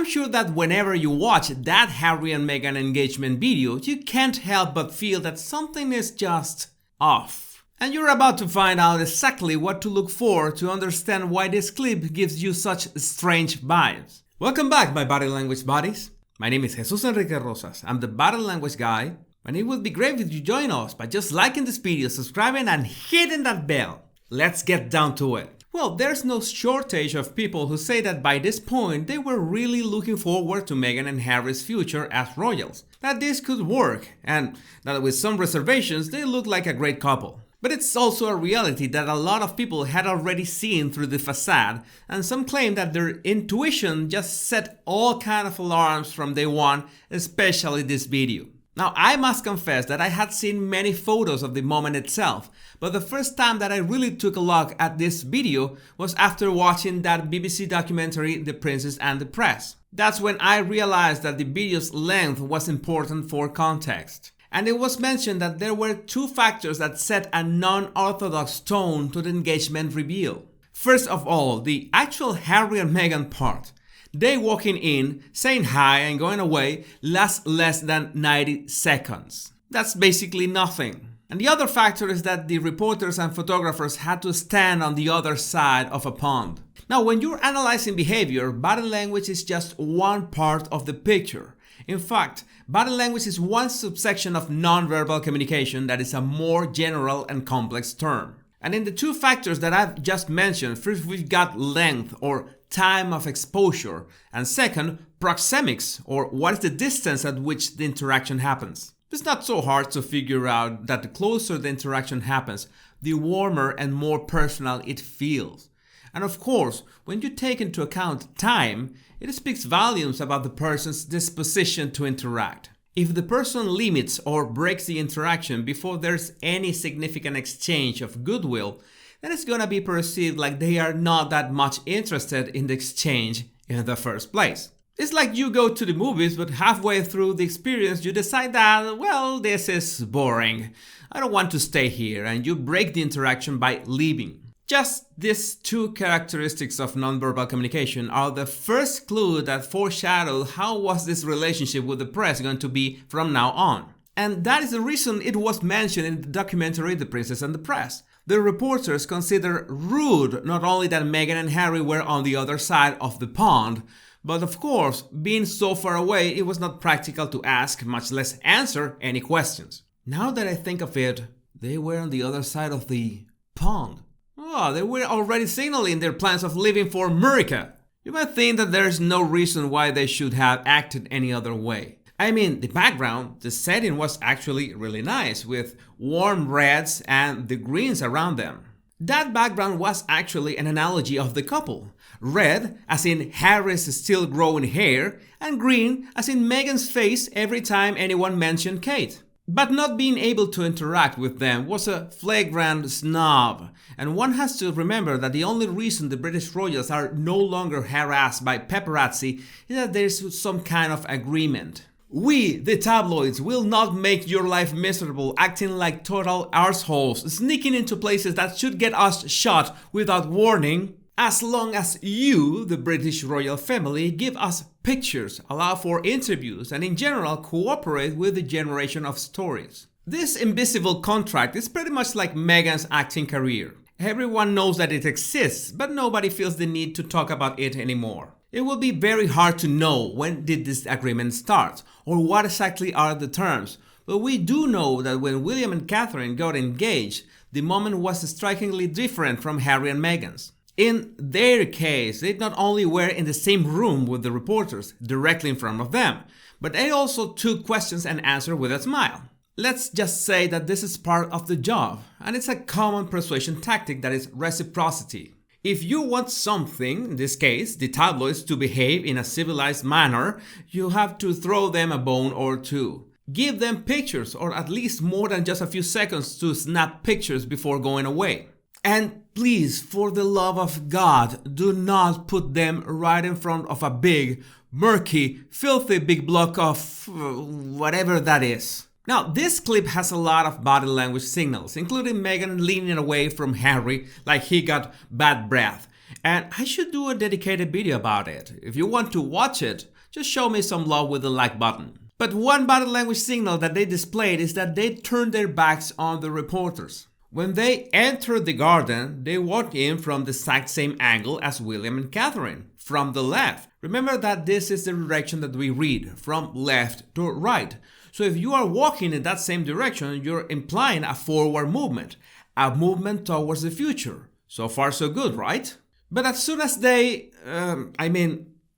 I'm sure that whenever you watch that Harry and Meghan engagement video, you can't help but feel that something is just off. And you're about to find out exactly what to look for to understand why this clip gives you such strange vibes. Welcome back, my body language buddies. My name is Jesus Enrique Rosas. I'm the body language guy, and it would be great if you join us by just liking this video, subscribing, and hitting that bell. Let's get down to it. Well, there's no shortage of people who say that by this point they were really looking forward to Meghan and Harry's future as royals, that this could work, and that with some reservations they look like a great couple. But it's also a reality that a lot of people had already seen through the facade, and some claim that their intuition just set all kind of alarms from day one, especially this video. Now, I must confess that I had seen many photos of the moment itself, but the first time that I really took a look at this video was after watching that BBC documentary, The Princess and the Press. That's when I realized that the video's length was important for context. And it was mentioned that there were two factors that set a non-orthodox tone to the engagement reveal. First of all, the actual Harry and Meghan part. They walking in, saying hi and going away lasts less than 90 seconds. That's basically nothing. And the other factor is that the reporters and photographers had to stand on the other side of a pond. Now, when you're analyzing behavior, body language is just one part of the picture. In fact, body language is one subsection of nonverbal communication that is a more general and complex term. And in the two factors that I've just mentioned, first we've got length or time of exposure, and second, proxemics, or what is the distance at which the interaction happens. It's not so hard to figure out that the closer the interaction happens, the warmer and more personal it feels. And of course, when you take into account time, it speaks volumes about the person's disposition to interact. If the person limits or breaks the interaction before there's any significant exchange of goodwill, then it's gonna be perceived like they are not that much interested in the exchange in the first place. It's like you go to the movies, but halfway through the experience you decide that, well, this is boring. I don't want to stay here, and you break the interaction by leaving. Just these two characteristics of nonverbal communication are the first clue that foreshadowed how was this relationship with the press going to be from now on. And that is the reason it was mentioned in the documentary The Princess and the Press. The reporters consider rude not only that Meghan and Harry were on the other side of the pond, but of course, being so far away, it was not practical to ask, much less answer, any questions. Now that I think of it, they were on the other side of the pond. Oh, they were already signaling their plans of leaving for America. You might think that there's no reason why they should have acted any other way. I mean, the background, the setting was actually really nice, with warm reds and the greens around them. That background was actually an analogy of the couple. Red, as in Harry's still growing hair, and green, as in Meghan's face every time anyone mentioned Kate. But not being able to interact with them was a flagrant snub, and one has to remember that the only reason the British royals are no longer harassed by paparazzi is that there's some kind of agreement. We, the tabloids, will not make your life miserable acting like total arseholes, sneaking into places that should get us shot without warning, as long as you, the British royal family, give us pictures, allow for interviews, and in general cooperate with the generation of stories. This invisible contract is pretty much like Meghan's acting career. Everyone knows that it exists, but nobody feels the need to talk about it anymore. It will be very hard to know when did this agreement start, or what exactly are the terms, but we do know that when William and Catherine got engaged, the moment was strikingly different from Harry and Meghan's. In their case, they not only were in the same room with the reporters, directly in front of them, but they also took questions and answered with a smile. Let's just say that this is part of the job, and it's a common persuasion tactic that is reciprocity. If you want something, in this case, the tabloids, to behave in a civilized manner, you have to throw them a bone or two. Give them pictures, or at least more than just a few seconds to snap pictures before going away. And please, for the love of God, do not put them right in front of a big, murky, filthy big block of whatever that is. Now, this clip has a lot of body language signals, including Meghan leaning away from Harry like he got bad breath. And I should do a dedicated video about it. If you want to watch it, just show me some love with the like button. But one body language signal that they displayed is that they turned their backs on the reporters. When they entered the garden, they walked in from the exact same angle as William and Catherine, from the left. Remember that this is the direction that we read, from left to right. So if you are walking in that same direction, you're implying a forward movement, a movement towards the future. So far so good, right? But as soon as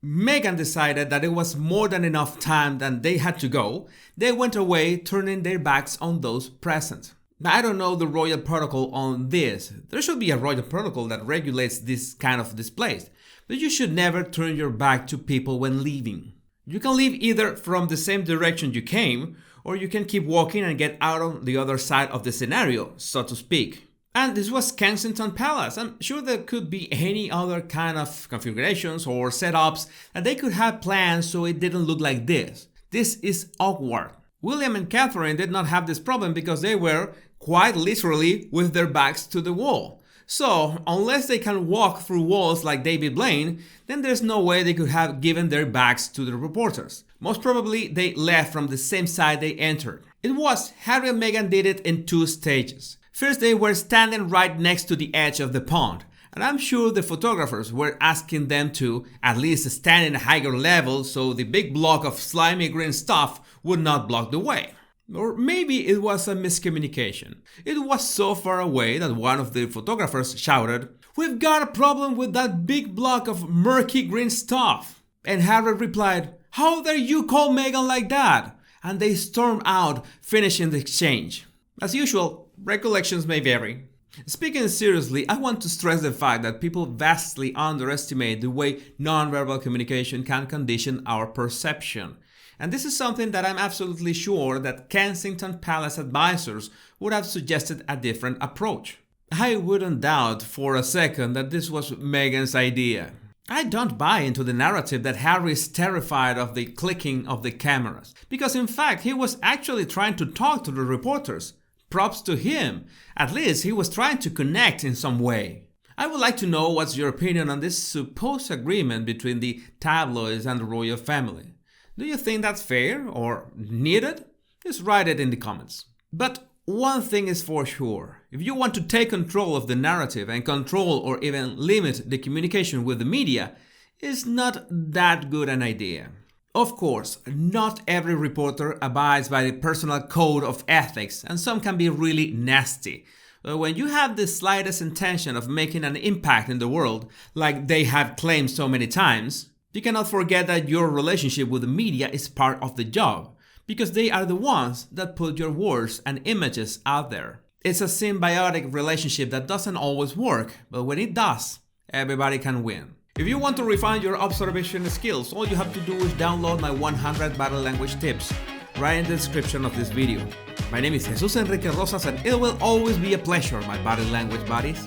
Meghan decided that it was more than enough time that they had to go, they went away, turning their backs on those present. Now, I don't know the royal protocol on this. There should be a royal protocol that regulates this kind of displays, but you should never turn your back to people when leaving. You can leave either from the same direction you came, or you can keep walking and get out on the other side of the scenario, so to speak. And this was Kensington Palace. I'm sure there could be any other kind of configurations or setups that they could have planned so it didn't look like this. This is awkward. William and Catherine did not have this problem because they were quite literally with their backs to the wall. So, unless they can walk through walls like David Blaine, then there's no way they could have given their backs to the reporters. Most probably, they left from the same side they entered. It was Harry and Meghan did it in 2 stages. First, they were standing right next to the edge of the pond, and I'm sure the photographers were asking them to at least stand in a higher level so the big block of slimy green stuff would not block the way. Or maybe it was a miscommunication. It was so far away that one of the photographers shouted, "We've got a problem with that big block of murky green stuff." And Harry replied, "How dare you call Meghan like that?" And they stormed out, finishing the exchange. As usual, recollections may vary. Speaking seriously, I want to stress the fact that people vastly underestimate the way nonverbal communication can condition our perception. And this is something that I'm absolutely sure that Kensington Palace advisors would have suggested a different approach. I wouldn't doubt for a second that this was Meghan's idea. I don't buy into the narrative that Harry is terrified of the clicking of the cameras, because in fact he was actually trying to talk to the reporters. Props to him. At least he was trying to connect in some way. I would like to know what's your opinion on this supposed agreement between the tabloids and the royal family. Do you think that's fair or needed? Just write it in the comments. But one thing is for sure. If you want to take control of the narrative and control or even limit the communication with the media, it's not that good an idea. Of course, not every reporter abides by the personal code of ethics, and some can be really nasty. But when you have the slightest intention of making an impact in the world, like they have claimed so many times, you cannot forget that your relationship with the media is part of the job, because they are the ones that put your words and images out there. It's a symbiotic relationship that doesn't always work, but when it does, everybody can win. If you want to refine your observation skills, all you have to do is download my 100 body language tips right in the description of this video. My name is Jesus Enrique Rosas, and it will always be a pleasure, my body language buddies.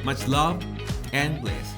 Much love and bliss.